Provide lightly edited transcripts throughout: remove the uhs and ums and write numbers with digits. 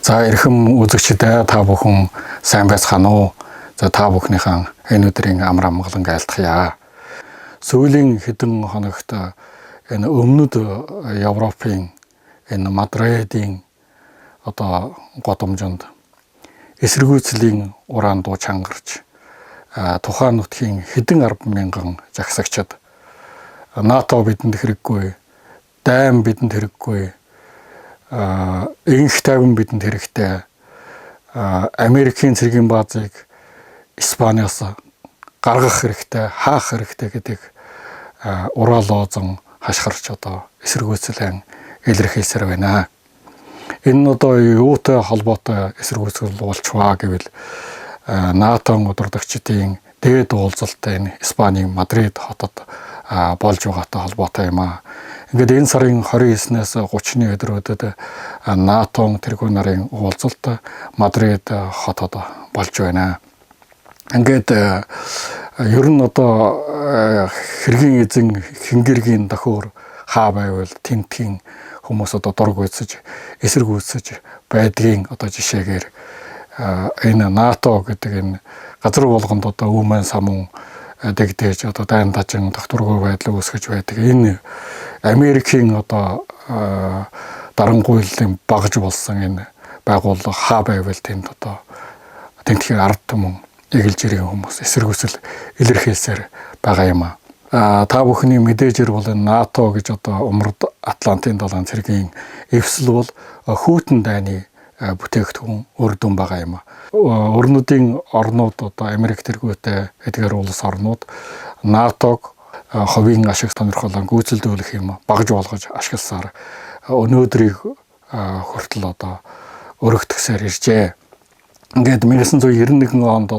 За эрхэм үзэгчдээ та бүхэн сайн байцгаана уу? За та бүхнийхэн энэ өдрийн амар амгалан айлтгая. Сүүлийн хэдэн хоногт энэ өмнөд Европын энэ Мадридын годомжинд эсэргүүцлийн уран дуу чангарч тухайн нутгийн хэдэн 10,000 жагсагчид НАТО бидэнд хэрэггүй, дайм бидэнд хэрэггүй, энх тайван бидэнд хэрэгтэй, Америкийн цэргийн баазыг Испаниас гаргах хэрэгтэй, хаах хэрэгтэй гэдэг ураалоозон хашгирч эсэргүүцлэн илэрхийлсээр байна. Энэ юутай холбоотой эсэргүүцэл болчваа гэвэл НАТО-н удирдагчдын дээд уулзалт энэ Испанийн Мадрид хотод болж байгаатай холбоотой юм аа. Ингээд энэ сарын 29-нээс 30-ны өдрүүдэд НАТО-н тэргүүн нарын уулзалт Мадрид хотод болж байна. Ингээд ер нь хэргийн эзэн хингэргийн дохиор хаа байвал тентхийн хүмүүс дург үзэж эсэргүүцэж байдгийн жишээгээр энэ НАТО гэдэг энэ газар болгонд үүмэн самун дэгдээж дайн дажин тогтворгүй байдал үүсгэж байдаг. Энэ Америкийн дарангуйллын багж болсон энэ байгууллага хаа байвал тэнд тентхийн ард түмэн эгэлж ирэх хүмүүс эсэргүүцэл илэрхийлсээр байгаа юм аа. Та бүхний мэдээжэр бол энэ НАТО гэж умард Атлантын далайн цэргийн эвсэл бол хүйтэн дайны бүтээгдэхүүн үр дүн байгаа юм аа. Өрнөдийн орнууд Америк тэргүүтэй эдгээр улс орнууд НАТОг ховийн ашиг сонирхолоор гүйцэлдүүлэх юм багж болгож ашигласаар өнөөдрийг хүртэл өргөтгсээр иржээ. Ингээд 1991 онд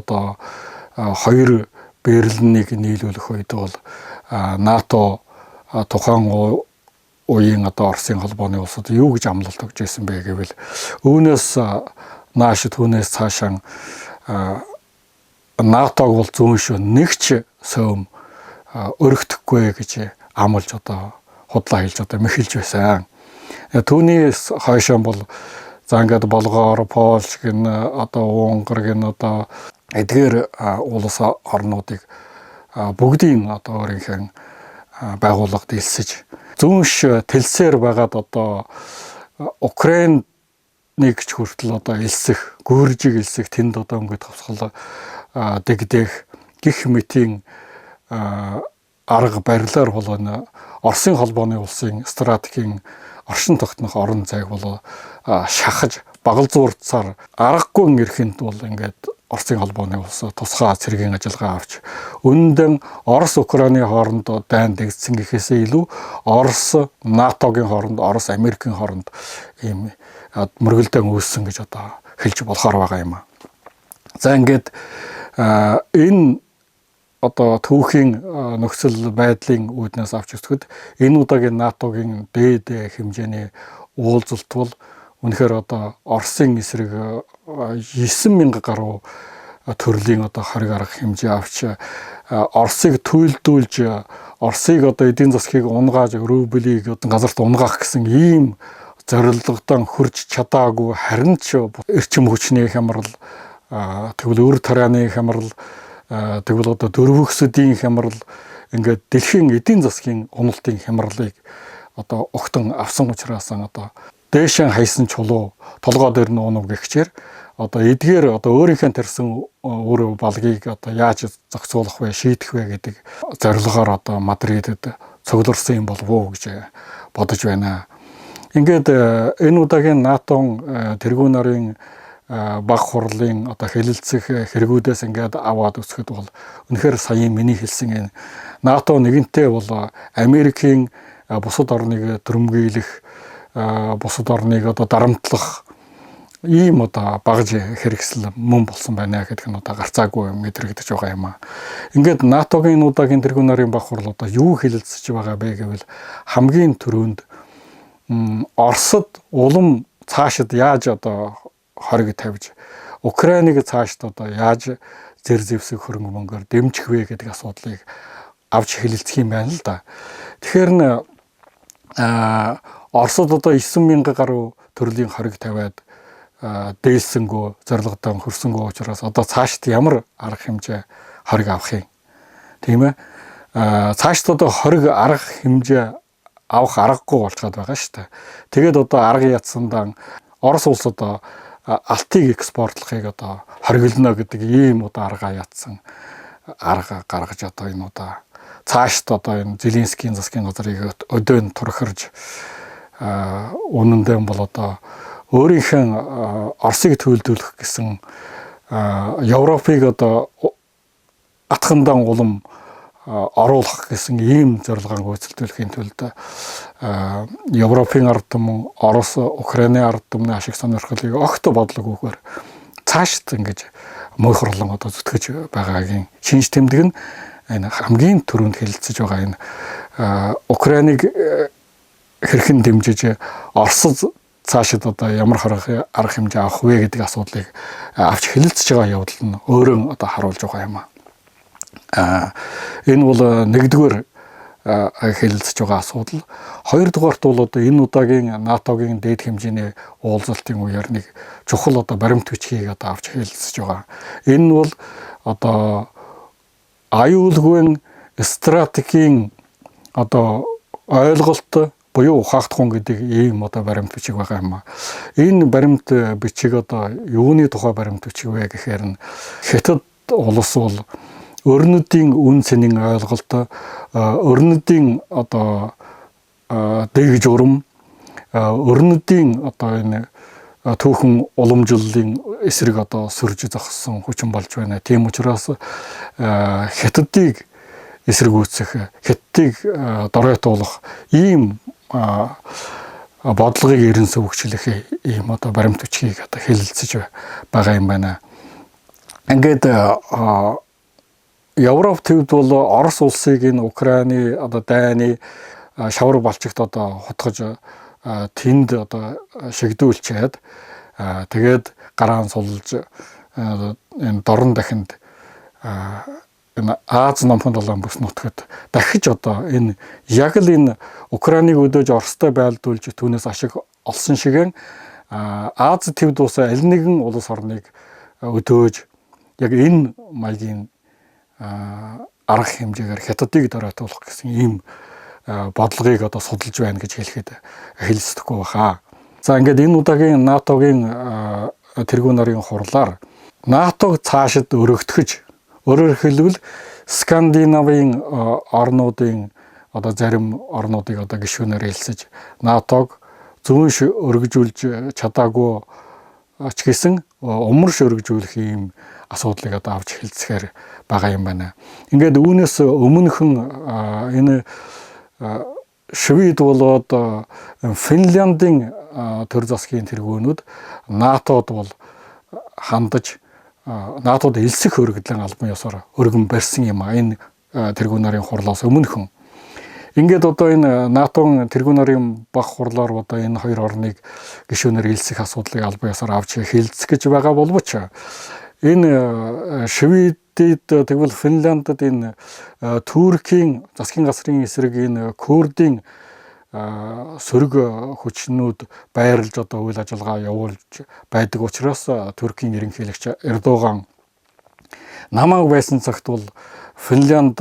хоёр Берлинийг нийлүүлэх үед бол НАТО тухайн үеийн Оросын холбооны улсууд юу гэж амлалт өгч ирсэн бэ гэвэл үүнээс нааш түүнээс цаашаа НАТОг бол зүүн шүү нэгч сөөм өргөдөхгүй гэж амлж худлаа хэлж мэхэлж байсан. Түүнээс хойшоо бол за ингээд Болгоор, Польш гэн Унгар гэн эдгээр улс орнуудыг бүгдийн өөрийнхөө байгууллагад элсэж зүүнш тэлсээр байгаад Украиныг ч хүртэл элсэх, гүржиг элсэх тэнд ингээд товсгол дэгдэх гих мэтийн арга барилаар бол Оросын холбооны улсын стратегийн оршин тогтнох орон зайг бол шахаж багалзуурцаар аргагүй ирэхэд бол ингээд Оросын холбооны улс тусгай цэргийн ажиллагаа авч үнэндээ Орос Украины хооронд дайн дэгдсэн гэхээсээ илүү Орос НАТОгийн хооронд, Орос Америкийн хооронд ийм мөргөлдөөн үүссэн гэж хэлж болохоор байгаа юм аа. За ингээд энэ түүхийн нөхцөл байдлын үүднээс авч үзэхэд энэ удаагийн НАТОгийн дээд хэмжээний уулзалт бол үнэхээр Оросын эсрэг 9,000 гаруй төрлийн хориг арга хэмжээ авч Оросыг туйлдуулж Оросыг эдийн засгийг унгааж рублийг газарт унгаах гэсэн ийм зорилгодон хүрч чадаагүй харин ч эрчим хүчний хямрал тэгвэл өр тарианы хямрал тэгвэл дөрвөгсөдийн хямрал ингээд дэлхийн эдийн засгийн уналтын хямралыг огтон авсан учраас дээшэн хайсан чулуу толгой дээр нь унав гихчээр эдгээр өөрийнхөө тарьсан өр балгийг яаж зохицуулах вэ, шийдэх вэ гэдэг зорилгоор Мадридэд цугларсан юм болов уу гэж бодож байна. Ингээд энэ удаагийн НАТО-н тэргүүн нарын баг хурлын хэлэлцэх хэрэгүүдээс ингээд аваад үзэхэд бол үнэхээр саяын миний хэлсэн энэ НАТО нэгэнтээ бол Америкийн бусад орныг төрөмгийлэх, бусад орныг дарамтлах ийм багж хэрэгсэл мөн болсон байна гэдэг нь гарцаагүй мэдрэгдэж байгаа юм аа. Ингээд НАТОгийн удаагийн тэргүүн нарын баг хурл юу хэлэлцэж байгаа бэ гэвэл хамгийн түрүүнд Оросд улам цаашид яаж хориг тавьж Украиныг цаашд яаж зэр зэвсэг хөрөнгө мөнгөөр дэмжих вэ гэдэг асуудлыг авч хэлэлцэх юм байна л да. Тэгэхээр Оросд 9,000 гаруй төрлийн хориг тавиад дээлсэнгөө зорилготой хүрсэнгөө учраас одоо цаашд ямар арга хэмжээ хориг авах юм. Тийм ээ. Цаашд одоо хориг арга хэмжээ авах аргагүй болчиход байгаа шүү дээ. Тэгээд одоо арга ядсандаа Орос улс одоо алтыг экспортлохыг одоо хориглоно гэдэг ийм одоо арга ядсан арга гаргаж одоо энэ одоо цаашд одоо энэ Зеленскийн засгийн газрыг өдөөн турхирж үнэндээ бол одоо өөрийнхөө Оросыг төлөвлөх гэсэн Европыг одоо атгандан улам оруулах гэсэн ийм зорилгоог гүйцэтгүүлэхийн тулд Европын ард түмэн, Орос, Украины ард түмний ашиг сонирхлыг огт бодлогоогүйгээр цаашд ингэж мөнхөрлөн одоо зүтгэж байгаагийн шинж тэмдэг нь энэ хамгийн түрүүнд хэлэлцэж байгаа энэ Украиныг хэрхэн дэмжиж Оросд цаашид одоо ямар арга хэмжээ авах вэ гэдэг асуудлыг авч хэлэлцэж байгаа явдал нь өөрөө одоо харуулж байгаа юм аа. Энэ бол нэгдүгээр хэлэлцэж байгаа асуудал. Хоёрдугаарт бол одоо энэ удаагийн НАТОгийн дээд хэмжээний уулзалтын үеэр нэг чухал одоо баримт бичгийг одоо авч хэлэлцэж байгаа. Энэ нь бол одоо аюулгүй стратегийн одоо ойлголт буюу ухаагдах гэдэг ийм одоо баримт бичиг байгаа юм аа. Энэ баримт бичиг одоо юуны тухай баримт бичиг вэ гэхээр нь Хятад улс бол өрнөдийн үн цэнийн ойлголт, өрнөдийн одоо дэг журам, өрнөдийн одоо энэ түүхэн уламжлалын эсрэг одоо сөрж зогссон хүчин болж байна. Тийм учраас Хятадыг эсэргүүцэх, Хятадыг доройтуулах ийм бодлогыг ерэн сөвөгчлөх ийм одоо баримт бичгийг одоо хэлэлцэж байгаа юм байна. Ингээд Европ төвд бол Орос улсыг энэ Украины одоо дайны шавар балчигт одоо хотгож тэнд одоо шигдүүлчихэд тэгээд гараан сулж энэ дорн дахинд энэ Аз номхон долоон бүс нутагт дахиж одоо энэ яг л энэ Украиныг өдөөж Оростой байлдуулж түүнээс ашиг олсон шигээр Аз төвд ус аль нэгэн улс орныг өдөөж яг энэ маягийн арга хэмжээгээр Хятадыг доройтуулах гэсэн ийм бодлогыг одоо судалж байна гэж хэлэхэд хэлцэхгүй баха. За ингээд энэ удаагийн НАТОгийн тэргүүн нарын хурлаар НАТОг цаашид өргөтгөж, өөрөөр хэлбэл Скандинавын орнуудын одоо зарим орнуудыг одоо гишүүнээр хэлсэж НАТОг зүүнш өргөжүүлж чадаагүй ч гэсэн умарш өргөжүүлэх ийм асуудлыг одоо авч хэлцэхээр байгаа юм байна. Ингээд үүнээс өмнөхөн энэ Швед болоод Финляндын төр засгийн тэргүүнүүд НАТОд бол хандаж НАТОд элсэх өргөдлөн албан ёсоор өргөн барьсан юм а энэ тэргүүн нарын хурлаас өмнөхөн. Ингээд одоо энэ НАТОгийн тэргүүн нарын баг хурлаар одоо энэ хоёр орныг гишүүнээр элсэх асуудлыг албан ёсоор авч хэлцэх гэж байгаа боловч энэ Шведэд тэгвэл Финляндд энэ Туркийн засгийн газрын эсрэг энэ Курдын сөрөг хүчнүүд байрлаж одоо үйл ажиллагаа явуулж байдаг учраас Туркийн ерөнхийлөгч Эрдоган намайг байсан цагт бол Финлянд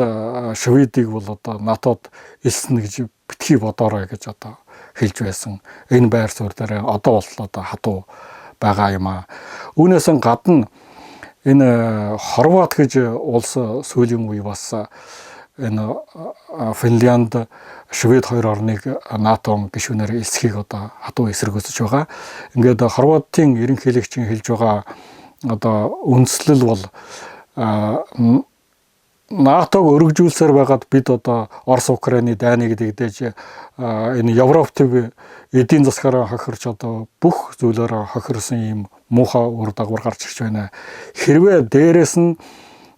Шведийг бол одоо НАТОд элснэ гэж битгий бодоорой гэж одоо хэлж байсан. Энэ байр суурь дээр одоо бол одоо хатуу байгаа юм а. Үүнээс гадна энэ Хорват гэж улс сүүлийн үе бас энэ Финлянд, Швед хоёр орныг НАТО гишүүнээр элсхийг одоо хатуу эсэргүүцэж байгаа. Ингээд Хорватын ерөнхийлөгчийн хэлж байгаа одоо үндслэл бол НАТОг өргөжүүлсээр байгаад бид одоо Орос Украины дайныг дэгдэж энэ Европ төв эдийн засгаараа хохирч одоо бүх зүйлээрээ хохирсон ийм муухай үр дагавар гарч ирж байна. Хэрвээ дээрээс нь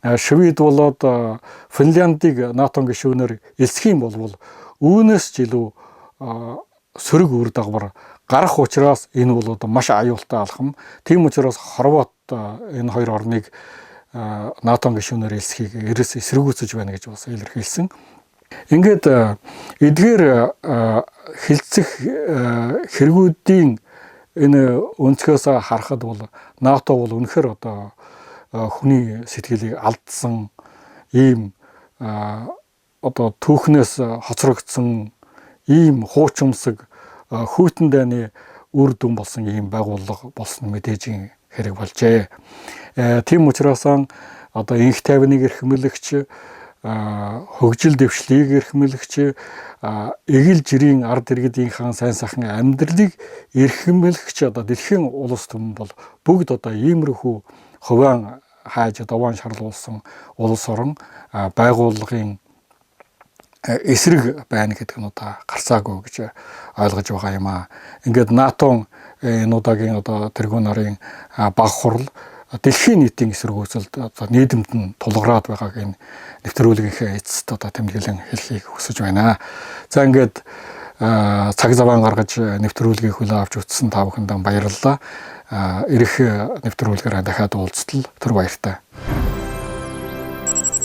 Швед болоод Финляндыг НАТО гишүүнээр элсэх юм бол үүнээс ч илүү сөрөг үр дагавар гарах учраас энэ бол одоо маш аюултай алхам. Тийм учраас Хорват энэ хоёр орныг НАТО гишүүнээр элсхийг ерөөс эсэргүүцэж байна гэж бас илэрхийлсэн. Ингээд эдгээр хилцэх хэрэгүүдийн энэ өнцгөөс харахад бол НАТО бол үнэхээр одоо хүний сэтгэлийг алдсан ийм одоо түүхнээс хоцрогдсон ийм хуучмсаг хүйтэн дайны үр дүн болсон ийм байгууллага болсон мэдээж хэрэг болжээ. Тийм учраас одоо инх тайвныг эрхэмлэгч, хөгжил дэвшлийг эрхэмлэгч, эгэл жирийн ард иргэдийнхэн сайн сайхан амьдралыг эрхэмлэгч одоо дэлхийн улс түмэн бол бүгд одоо иймэрхүү хувиан хайж даваан шарлуулсан улс орон байгууллагын эсрэг байна гэдэг нь одоо гарцаагүй гэж ойлгож байгаа юм аа. Ингээд НАТО энэ удаагийн одоо тэргүүн нарын баг хурал дэлхийн нийтийн эсэргүүцэлд одоо нийгэмд нь тулгараад байгааг энэ нэвтрүүлгийнхээ эцэст одоо тэмдэглэн хэлхийг хүсэж байна. За ингээд цаг заваа гаргаж нэвтрүүлгийг хүлээн авч үзсэн та бүхэнд баярлалаа. Ирэх нэвтрүүлгээрээ дахиад уулзтал түр баяртай.